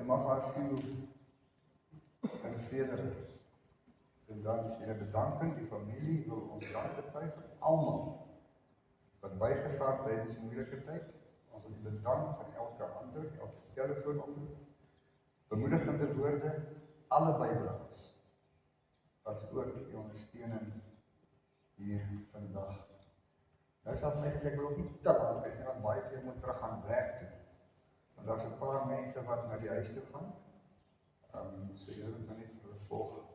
mag haar siel in vrede rus. En dan is hier 'n bedanking, die familie wil ons dank betuig aan almal wat bygestaan het tydens die moeilike tyd. Ons wil die bedank van elke ander, elke telefoonoproep, bemoedigende woorde, alle bydraes, as ook die ondersteuning hier vandag. Nou sal my gesê, ek wil ook nie te lang wees, want baie veel moet terug gaan werk toe. Want daar's 'n paar mense wat na die huis toe gaan. So jy moet net vir hulle volg,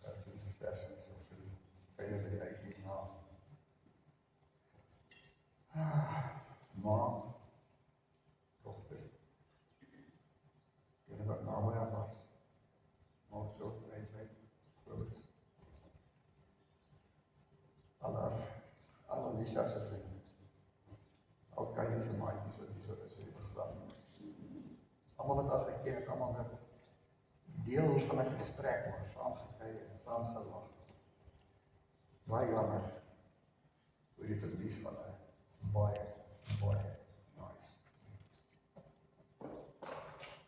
vir die verversings of vir die pijne by die huis hierna. Ma, dochter, jy wat naby haar was, maar zo uitweg, groot. Alle Lisa se vriende, al Kylie se maatjies wat hier so is, die begrafenis. Almal wat al geken het, almal wat deel van 'n gesprek was, saamgekry, saamgelag. Baie jammer oor die verlies van 'n baie nice.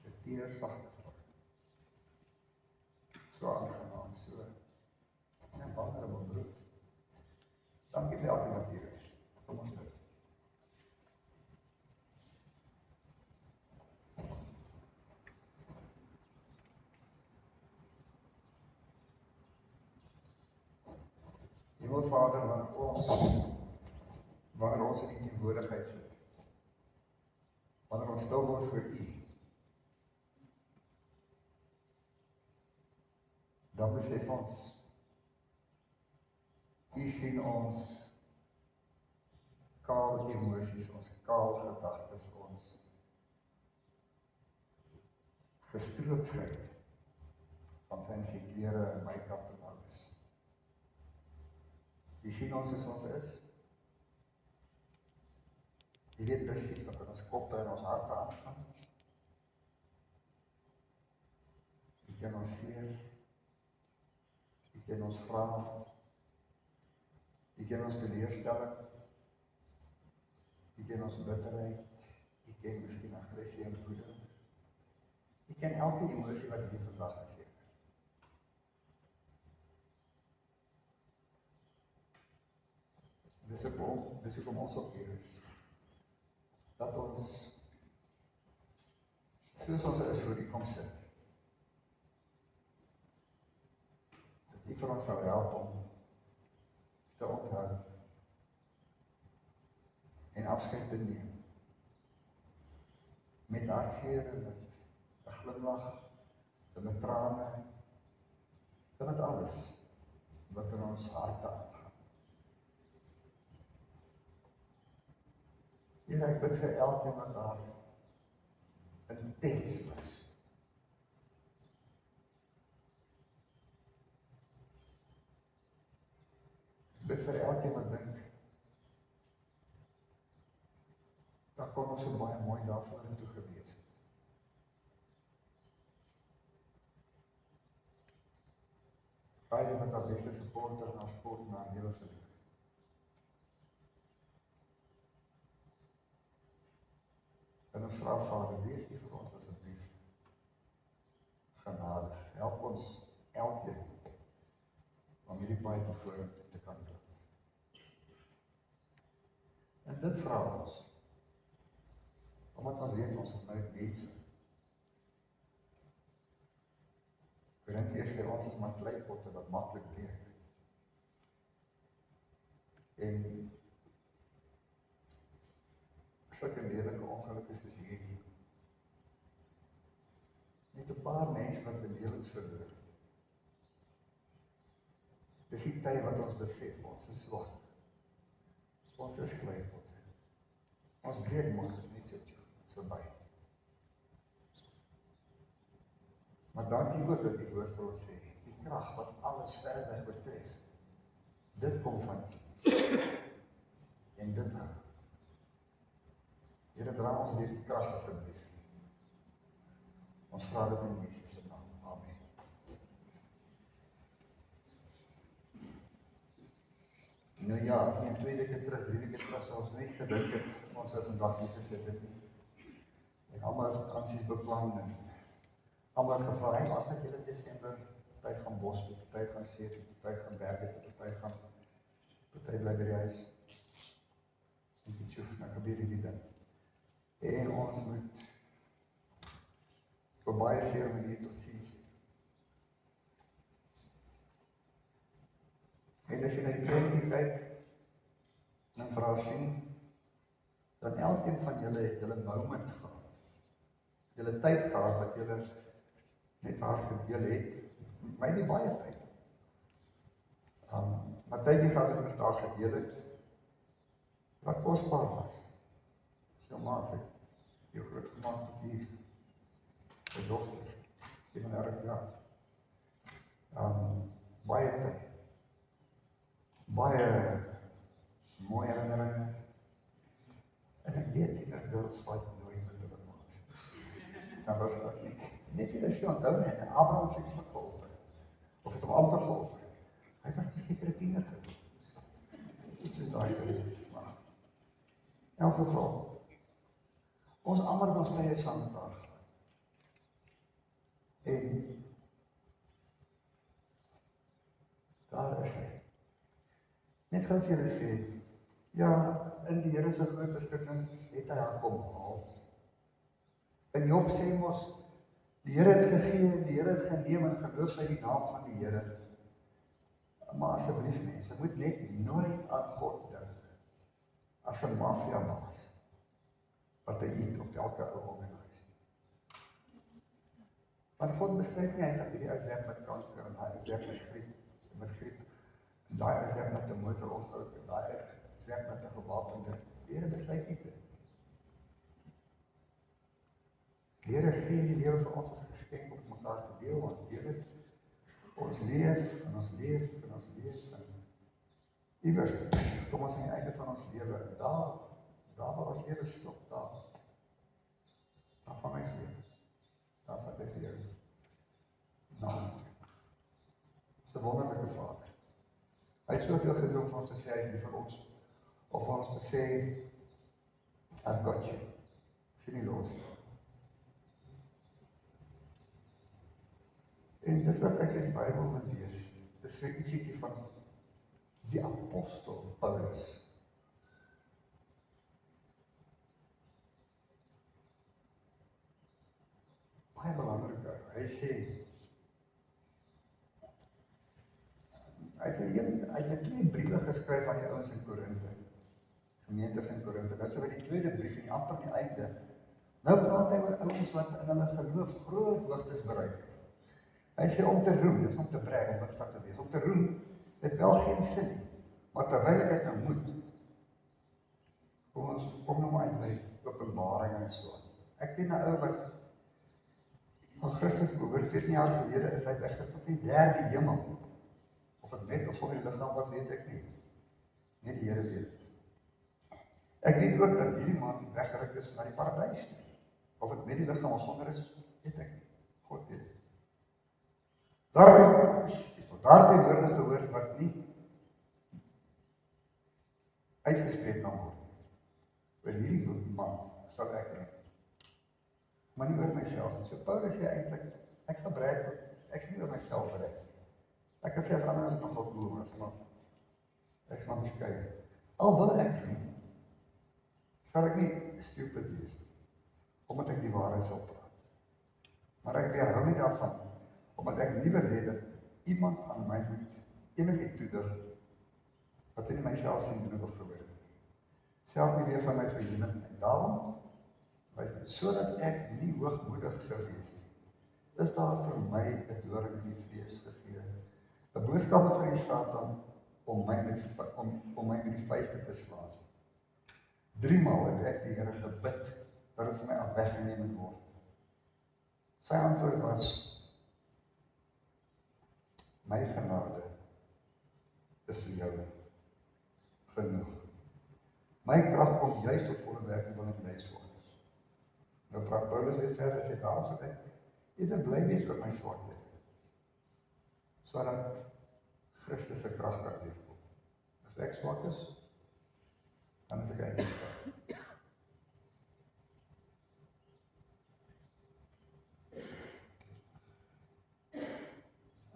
Die teersagte vrou. So aangenaam, so. En vulnerable broers. Dankie vir elke wat hier is. Kom ons bid. Hemel Vader, wanneer ons in die teenwoordigheid sit, wanneer ons stil word voor U, dan besef ons, U sien ons kaal emosies, ons kaal gedagtes, ons gestroopdheid van fancy klere en make-up en alles. U sien ons soos ons is. U weet presies wat in ons koppe en ons harte aangaan. U ken ons seer. U ken ons vrae. U ken ons teleurstelling. U ken ons bitterheid. U ken miskien aggressie en woede. U ken elke emosie wat hier vandag is. Dis hoekom ons op hier is. Dat ons, soos ons is, voor U kom sit. Dat U vir ons sal help om te onthou en afskeid te neem. Met hartseer en met 'n glimlag, en met trane, en met alles wat in ons harte aangaan. Here, ek bid vir elkeen wat daar intens was. Ek bid vir elkeen wat dink, dat kon ons so baie mooi daarvoor in toe gewees het. Baie wat daar beste supporter na sport na hele verleer. En ons vra Vader, wees U vir ons asseblief genadig. Help ons elkeen om hierdie paadjie vorentoe te kan loop. En dit vra ons, omdat ons weet ons is net mense. Korintiërs sê ons is maar kleipotte wat maklik breek. En sulke lelike ongelukke soos hierdie. Net 'n paar mense wat hulle lewens verloor het. Dis die tyd wat ons besef, ons is swak. Ons is kleipotte. Ons breek maklik net so by. Maar dankie ook dat die woord vir ons sê, die krag wat alles verweg betref, dit kom van U. En dit nou. Here, dra ons deur die krag asseblief. Ons vra dit in Jesus se naam. Amen. Nou ja, nie 'n tweede keer terug, drie keer terug, sou ons net gedink het, ons sou vandag nie gesit het nie. En almal het vakansies beplan en Almal het gevra, hey, wat het julle in Desember? Party gaan bos toe, party gaan see toe, party gaan berge toe, party bly by die huis. En die tjoef, nou gebeur die ding. En ons moet op baie seer manier tot sien sê. En as jy na die kerk kyk, en vir haar sien, dan elkeen van julle het julle moment gehad. Julle tyd gehad wat julle met haar gedeel het. My nie baie tyd. Maar tyd nie gehad het met haar gedeel het, wat kosbaar was. So maar sê, jou groot gemaak met hier, die dogter, 37 jaar. Baie tyd. Baie mooie herinneringe. En ek weet die girls fight nooit met hulle maas. Dan was dat nie. Net jy so onthou nie, en Abraham het iets geoffer. Of het hom amper geoffer. Hy was te sekere tiener gewees. Iets is daai gewees. Maar in elk geval, ons almal het ons tye saam met haar gehad. En daar is hy. Net gou vir julle sê, ja, in die Here se groot beskikking het hy haar kom haal. In Job sê mos, die Here het gegee, die Here het geneem en geloof sy die naam van die Here. Maar asseblief mense, moet net nooit aan God dink as 'n mafia-baas wat hy eet op elke ou organisasie. Want God besluit nie, hy gaan hierdie ou zep met kanker en hy zep met griep. En daai is net 'n motorongeluk en daai is net 'n gewapende. Die Here besluit nie dit. Die Here gee die lewe vir ons as 'n geskenk om mekaar te deel. Ons deel dit. Ons leef en ons leef en ons leef. En iewers kom ons aan die einde van ons lewe. En daar waar ons lewe stop, daar van my lewe. Daar van my lewe. Nou, dis 'n wonderlike Vader. Hy het soveel gedoen vir ons te sê, hy is nie vir ons, of vir ons te sê, I've got you. Sien nie los. En dit wat ek in die Bybel wil lees, is so ietsiekie van die apostel Paulus. Baie belangrik, hy sê, hy het 2 briewe geskryf aan die ouens in Korinthe, gemeentes in Korinthe. Dit is by die tweede brief en amper die einde. Nou praat hy oor ouens wat in hulle geloof groot hoogtes bereik het. Hy sê om te roem, dis om te brag, om wat gaat te wees. Om te roem, het wel geen sin nie, maar terwyl ek het nou moet, kom nou maar uit by Openbaring en so. Ek ken 'n ou wat van Christus behoor, 14 jaar gelede is hy weggegaan tot die 3de hemel. Of het met of sonder die liggaam was, weet ek nie. Net die Here weet. Ek weet ook dat hierdie man weggeruk is na die paradys toe. Of het met die liggaam of sonder is, weet ek nie. God weet. Daar die woorde gehoor wat nie uitgespreek kan word. Oor hierdie man sal ek ring. Maar nie oor myself nie. So Paulus sê eintlik, ek sal brag, ek sal nie oor myself brag. Ek kan sê as ander as nog wat boer, ek is maar beskryf. Al wil ek nie, sal ek nie stupid wees, omdat ek die waarheid sal praat. Maar ek weerhou nie daarvan, omdat ek nie wil hê dat iemand aan my moet enigiets toedig, wat in myself sien doen of gehoor het. Self nie weer van my verhemening. En daarom, sodat ek nie hoogmoedig sou wees nie, is daar vir my 'n doring in die vlees gegee. 'n boodskap van die Satan om my met die vuiste te slaan. 3 maal het ek die Here gebid dat dit vir my afweggeneem moet word. Sy antwoord was: my genade is vir jou genoeg. My krag kom juist tot volle werking wanneer ek lei swak is. Nou praat Paulus weer verder, sê daarom sal ek eerder bly wees oor my swakheid, sodat Christus se krag kan deurkom. As ek swak is, dan is ek eintlik swak.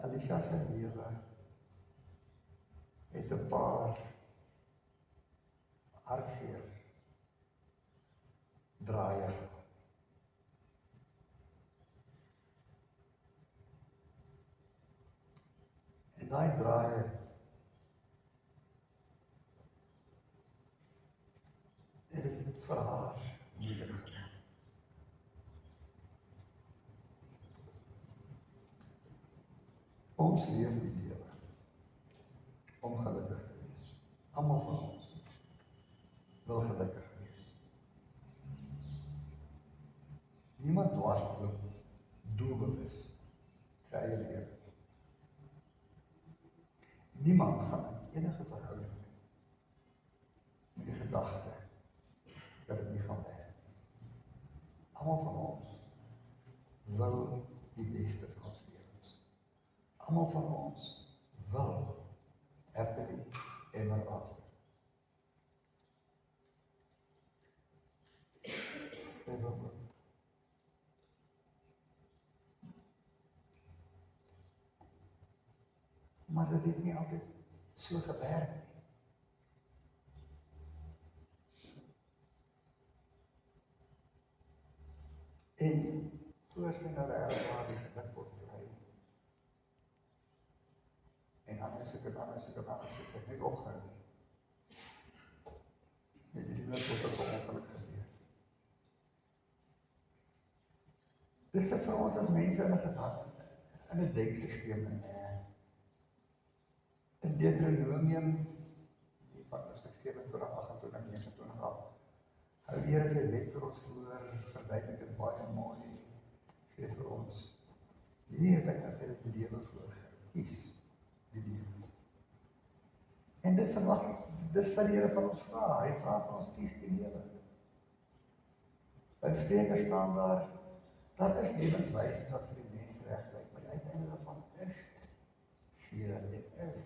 Alicia se lewe het 'n paar hartseer draaie gehad. En daai draaie het dit vir haar moeilik gemaak. Ons leef die lewe om gelukkig te wees. Almal van ons wil gelukkig wees. Niemand dwarsloop doelbewus sy eie lewe. Niemand gaan in enige verhouding met die gedagte dat dit nie gaan werk nie. Almal van ons wil die beste van ons lewens. Almal van ons wil happily ever after. Sê wel goed. Maar dit het nie altyd so gewerk nie. En voor sy na die ervaar die geluk word kry. En anders ek het net opgehou nie. En die net word op ongeluk gebeur. Dit sit vir ons as mense in 'n gedagte, in 'n denksysteem in Deuteronomium van hoofstuk 27, 28, 29 af. Hou die Here sy wet vir ons voor, verduidelik dit baie mooi, sê vir ons, hierdie het ek vir die lewe voorgehou, kies die lewe. En dit verwag, dis wat die Here van ons vra, hy vra van ons kies die lewe. In Spreuke staan daar is lewenswyses wat vir die mens reg lyk, maar die uiteinde daarvan is seer en is.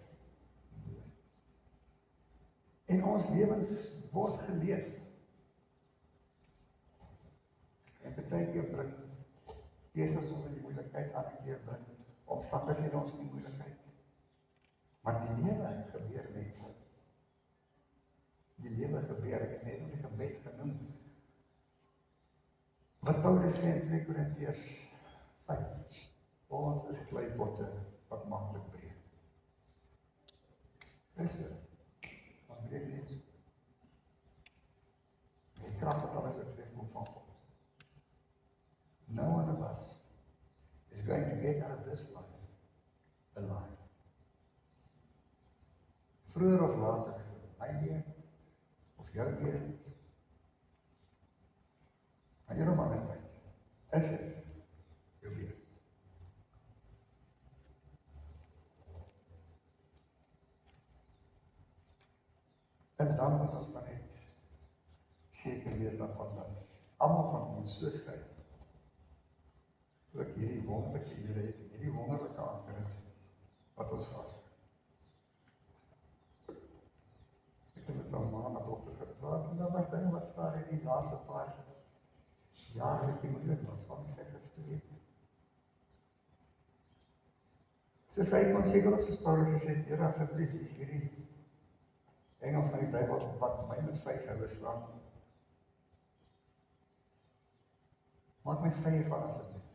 En ons lewens word geleef. En baie keer bring Jesus ons in die moeilikheid, ander keer bring omstandighede ons in die moeilikheid. Maar die lewe gebeur mense. Die lewe gebeur, ek het net in die gebed genoem. Wat Paulus sê in 2 Korintiërs 5, ons is kleipotte wat maklik breek. Dis so. Ons breek net so. Die krag wat alles oortref kom van God. No one of us is going to get out of this life alive. Vroeger of later is dit my weer, of jou weer, en een of ander tyd, is dit jou weer. En dan moet ons maar net seker wees daarvan dat almal van ons so sy, ook hierdie wonderlike Here het, hierdie wonderlike aanbid wat ons vas. Ek het met my ma en my dogter gepraat en daar was dinge wat daar in die laaste paar jare bietjie moeilik was, want sy gestudeer. So sy kon seker op soos Paulus gesê het, Here asseblief is hierdie engel van die Bybel wat my met vleishoue slaan. Maak my vry hiervan asseblief.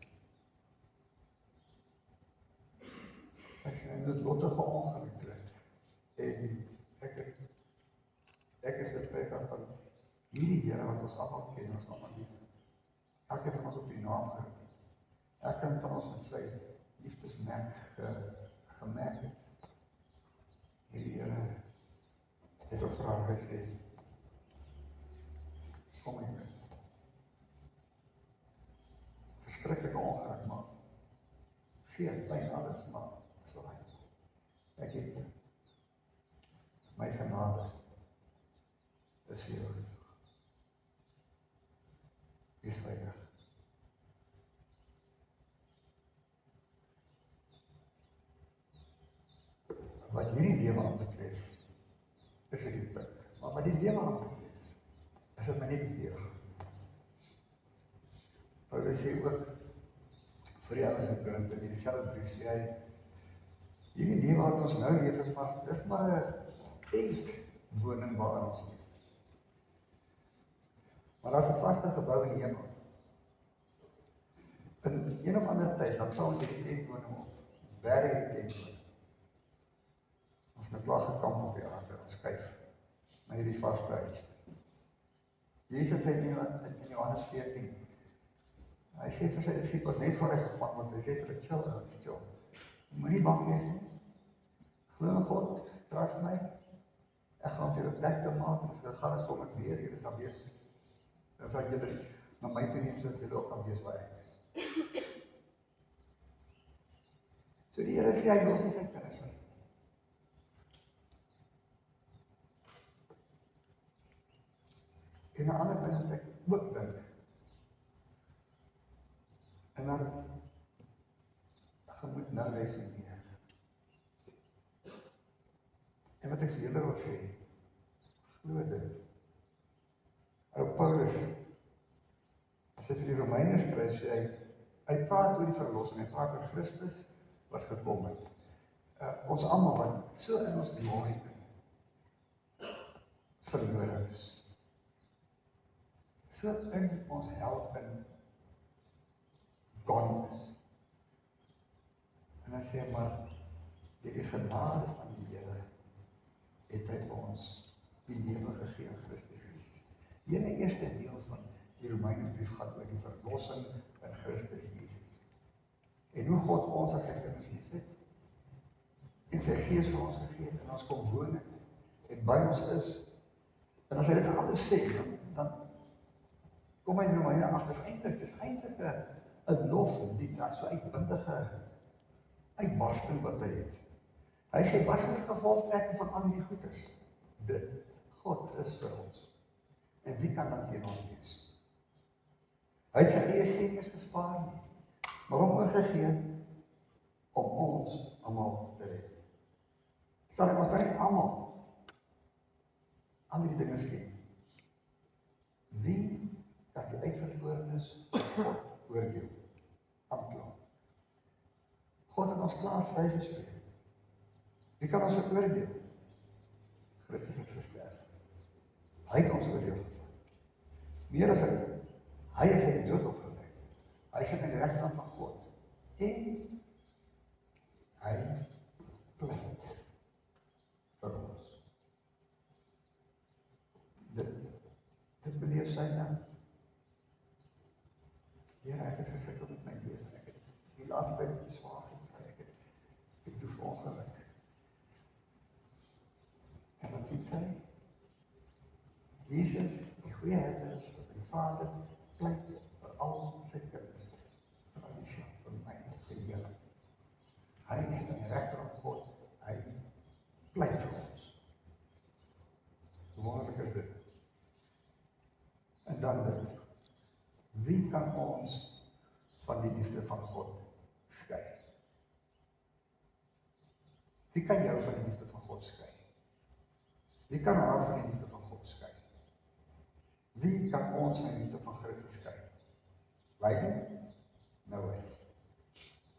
Sy sê in dit lottige ongeluk dood. En ek is oortuig van hierdie Here wat ons almal ken, ons almal lief. Elke van ons op die naam geroep het. Elke van ons met sy liefdesmerk gemerk het. Hierdie Here het ons vir haar gesê, kom my kind. Verskriklike ongeluk maak. Seer, pyn, alles, maar so reg. Ek het my genade is vir jou genoeg. Is veilig. Wat hierdie lewe aanbetref, is dit die punt. Maar wat die lewe aanbetref, is dit my nie beweeg. Paulus sê ook, vir die ouens in Korinthe, in dieselfde brief sê hy, Hierdie lewe wat ons nou leef is maar 'n tentwoning waarin ons leef. Maar daar is 'n vaste gebou in die hemel. In een of ander tyd, dan sal ons hierdie tentwoning op. Ons berg hierdie tentwoning. Ons het klaar gekamp op die aarde, ons skuif na hierdie vaste huis. Jesus sê in Johannes 14, hy sê vir sy disippels net voor hy gevang word, hy sê vir hulle, chill. Moenie bang wees nie. Glo in God, trust my. Ek gaan vir julle plek te maak, en as julle gaan kom ek weer, julle sal wees. Dan sal julle na my toe neem, sodat julle ook gaan wees waar ek is. So die Here sê, hy los sy kinders uit. En 'n ander ding wat ek ook dink, en dan, jy moet nou resoneer. En wat ek vir julle wil sê, glo dit. Ou Paulus, as hy vir die Romeine skryf, sê hy praat oor die verlossing, hy praat oor Christus wat gekom het. Ons almal wat so in ons glorie verlore is. So in ons hel in gone is. En hy sê maar, deur die genade van die Here het hy ons die lewe gegee in Christus Jesus. Die hele eerste deel van die Romeinebrief gaan oor die verlossing in Christus Jesus. En hoe God ons as sy kinders liefhet, en sy Gees vir ons gegee het, en ons kom woon het, en by ons is. En as hy dit alles sê, dan kom hy in Romeine agter, dis eintlik 'n loflied, so uitbundige uitbarsting wat hy het. Hy sê, wat is die gevolgtrekking van al die goeders? Dit, God is vir ons. En wie kan dan teen ons wees? Hy het sy eie seentjies gespaar nie, maar hom oorgegee om ons almal te red. Sal hy ons dan nie almal al die dinge skep? Wie kan die uitverkorenes van God oordeel? Aankla. God het ons klaar vrygespreek. Wie kan ons veroordeel? Christus het gesterf. Hy het ons oordeel gevat. Meer as dit, hy is uit die dood opgewek. Hy sit aan die regterkant van God. En hy pleit vir ons. Dit beleef sy nou. Here, ek het gesukkel met my lewe. Ek het die laaste tyd bietjie swaar gekry. Ek doe ongeluk. En wat sê sy? Jesus, die goeie herder, die Vader, pleit vir al sy kinders. Vir Alicia, vir my, vir julle. Hy is in die regterkant God. Hy pleit vir ons. Hoe wonderlik is dit? En dan dit. Wie kan ons van die liefde van God skei? Wie kan jou van die liefde van God skei? Wie kan haar van die liefde van God skei? Wie kan ons van die liefde van Christus skei? Lyding? Nou eens.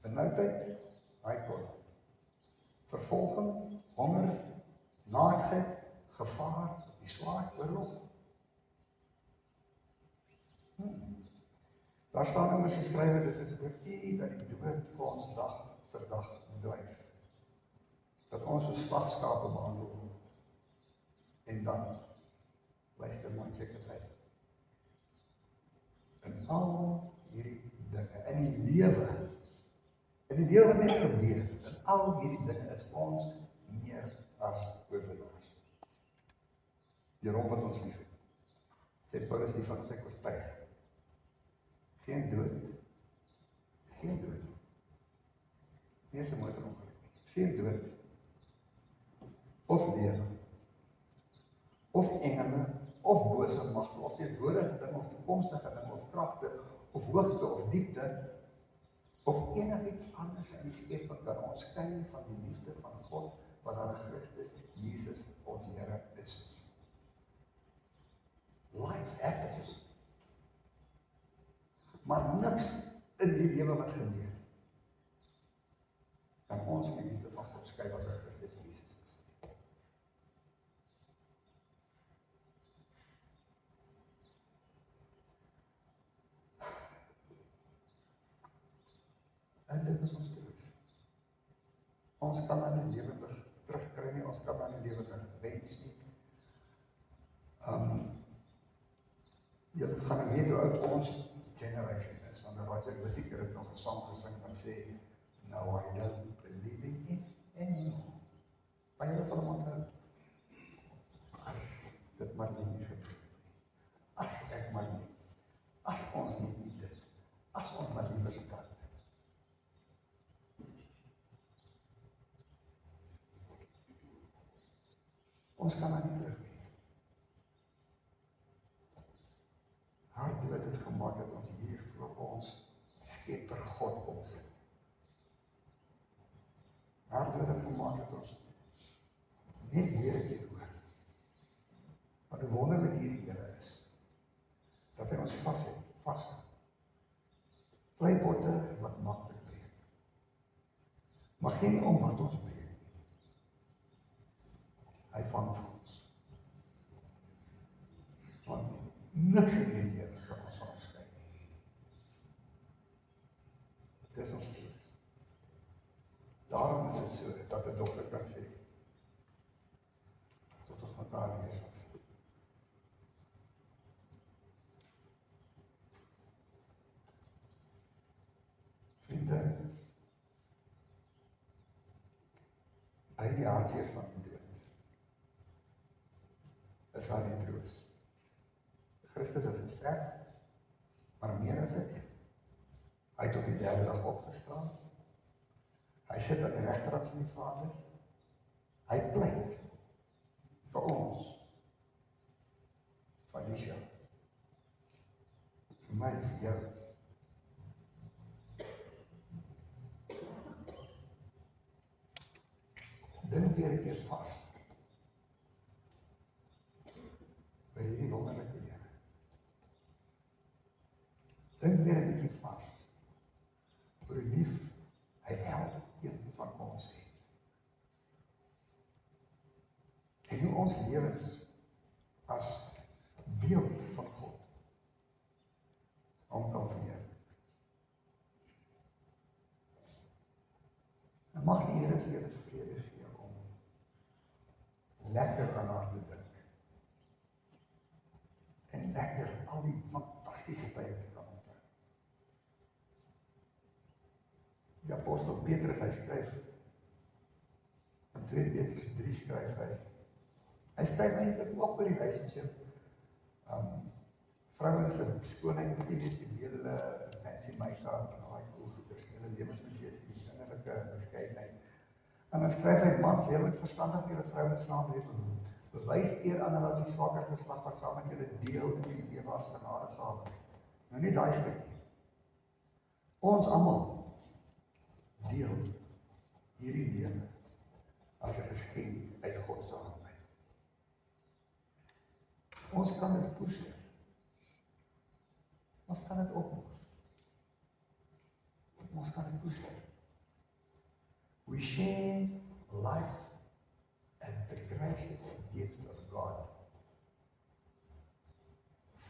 Benoudheid? Hy kon. Vervolging? Honger? Naaktheid? Gevaar? Die swaard oorlog? Daar staan immers geskrywe, dit is oor U dat die dood ons dag vir dag dryf. Dat ons so slagskape behandel word. En dan, luister my sekretheid. In al hierdie dinge, in die lewe wat net gebeur, in al hierdie dinge is ons meer as oorwinnaars. Die hom wat ons liefhet. Sê Paulus nie van sy oortuig. Geen dood. Geen dood. Nie is 'n motorongeluk nie. Geen dood. Of lewe. Of engele, of bose magte, of teenwoordige dinge, of toekomstige dinge, of kragte, of hoogte, of diepte, of enigiets anders in die skepping kan ons skei van die liefde van God wat aan Christus Jesus ons Here is. Life happens. Maar niks in die lewe wat gebeur kan ons van die liefde van God skei. Ons kan dan nie lewendig terugkry nie, ons kan dan nie lewendig wens nie. Julle gaan weet hoe oud ons generation is, want Roger Whittaker het nog 'n sang gesing wat sê, "Now I don't believe in it anymore." Maar julle sal hom onthou. As dit maar nie gebeur nie. As ek maar nie. As ons nie dit. As ons maar liewer dat. Ons kan maar nie terug wees. Haar dood het gemaak dat ons hier voor ons Skepper God kom sit. Haar dood het gemaak dat ons net weer 'n keer hoor. Wat hoe wonderlik hierdie Here is. Dat hy ons vashou. Kleipotte wat maklik breek. Maar geen om wat ons breek nie. Hy vang vir ons. Want niks in die lewe kan ons van ons skei nie. Dis ons troos. Daarom is dit so dat 'n dokter kan sê, tot ons mekaar weer sal sien. Vriende, by die hartseer van die dood is daar die troos. Christus het gesterf, maar meer as dit, hy het op die derde dag opgestaan, hy sit aan die regterkant van die Vader, hy pleit vir ons, van Yeshua, vir my, vir jou. Dink weer 'n keer vas by hierdie wonderlike Here. Dink weer 'n bietjie vas oor hoe lief hy elkeen van ons het. En hoe ons lewens as beeld van God hom kan verheerlik. En mag die Here vir julle vrede gee om lekker aan haar te dink. En lekker al die fantastiese tye te kan onthou. Die apostel Petrus, hy skryf in 2 Petrus 3 skryf hy skryf eintlik ook oor die relationship. Vrouens se skoonheid moet nie wees die hele fancy make-up en al die cool goeders, hulle lewens moet wees die innerlike beskeidenheid. En dan skryf hy, mans, julle moet verstandig julle vrouens saamleef en bewys eer aan hulle as die swakker geslag wat saam met julle deel in die lewe as genadegawe. Nou nie daai stukkie. Ons almal deel hierdie lewe as 'n geskenk uit God se hand. Ons kan dit koester. Ons kan dit opmors. Ons kan dit koester. We share life as the gracious gift of God.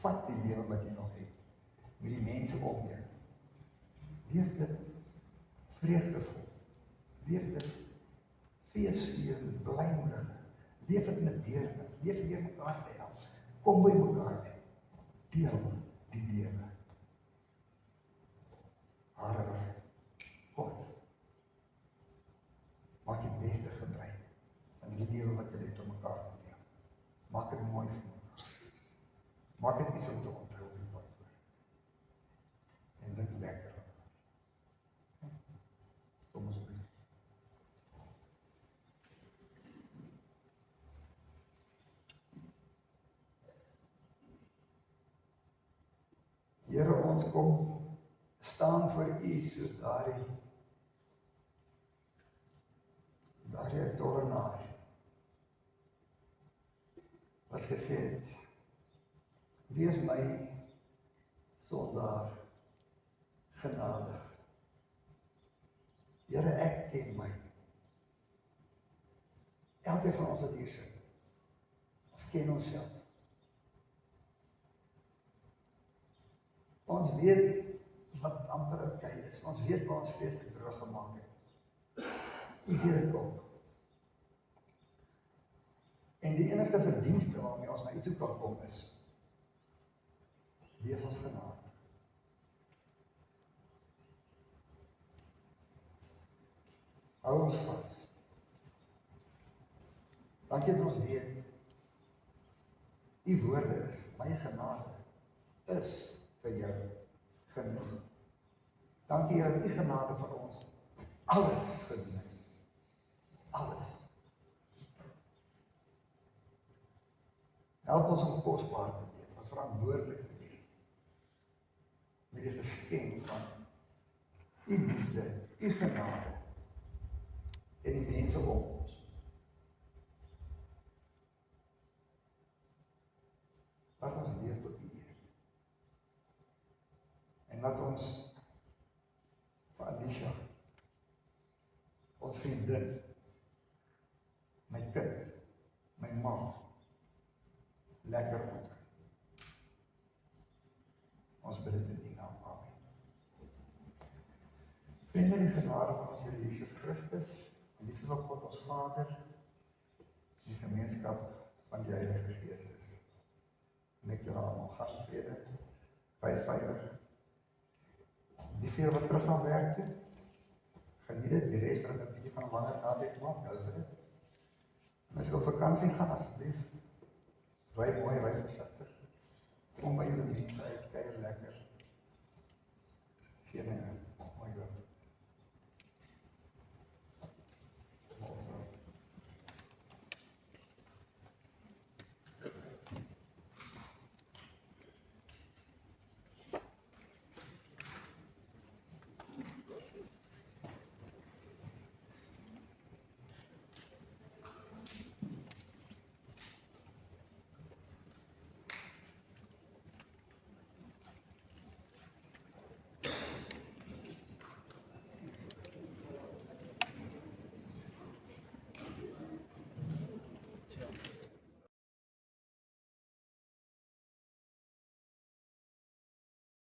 Vat die lewe wat jy nog het, met die mense opneem. Leef dit vreugdevol. Leef dit feesvierend, blymoedig. Leef dit met deernis. Leef deur mekaar te help. Kom by mekaar net. Deel die lewe. Hare was kort. Maak die beste gebruik van die lewe wat jy het om mekaar te deel. Maak dit mooi vir mekaar. Maak dit iets om te onthou op die pad voor. En dink lekker aan. Kom ons bid. Here, ons kom staan voor U soos daardie tollenaar wat gesê het, wees my sondaar genadig. Here, ek ken my. Elkeen van ons wat hier sit, ons ken onsself. Ons weet wat amper oukei is. Ons weet waar ons vleeslik teruggemaak het. U weet dit ook. En die enigste verdienste waarmee ons na u toe kan kom is, wees ons genadig. Hou ons vas. Dankie dat ons weet, u woorde is, my genade is vir jou genoeg. Dankie dat u genade vir ons alles gedoen het. Alles. Help ons om kosbaar te leef, om verantwoordelik te leef, met die geskenk van u liefde, u genade, en die mense om ons. Laat ons leef tot die eer. En laat ons vir Alicia, ons vriendin, my kind, my ma, lekker ontmoet. Ons bid dit in die naam. Amen. Vriende, die genade van ons Here Jesus Christus, en die liefde van God ons Vader, die gemeenskap van die Heilige Gees is met julle almal. Gaan in vrede, bly veilig. Die veel wat terug gaan werk toe, geniet dit, die rest wat 'n bietjie van 'n langer naweek maak, hou vir dit. En as jy op vakansie gaan, asseblief, ry mooi, ry versigtig. Kom by julle mense uit, kuier lekker. Seëninge.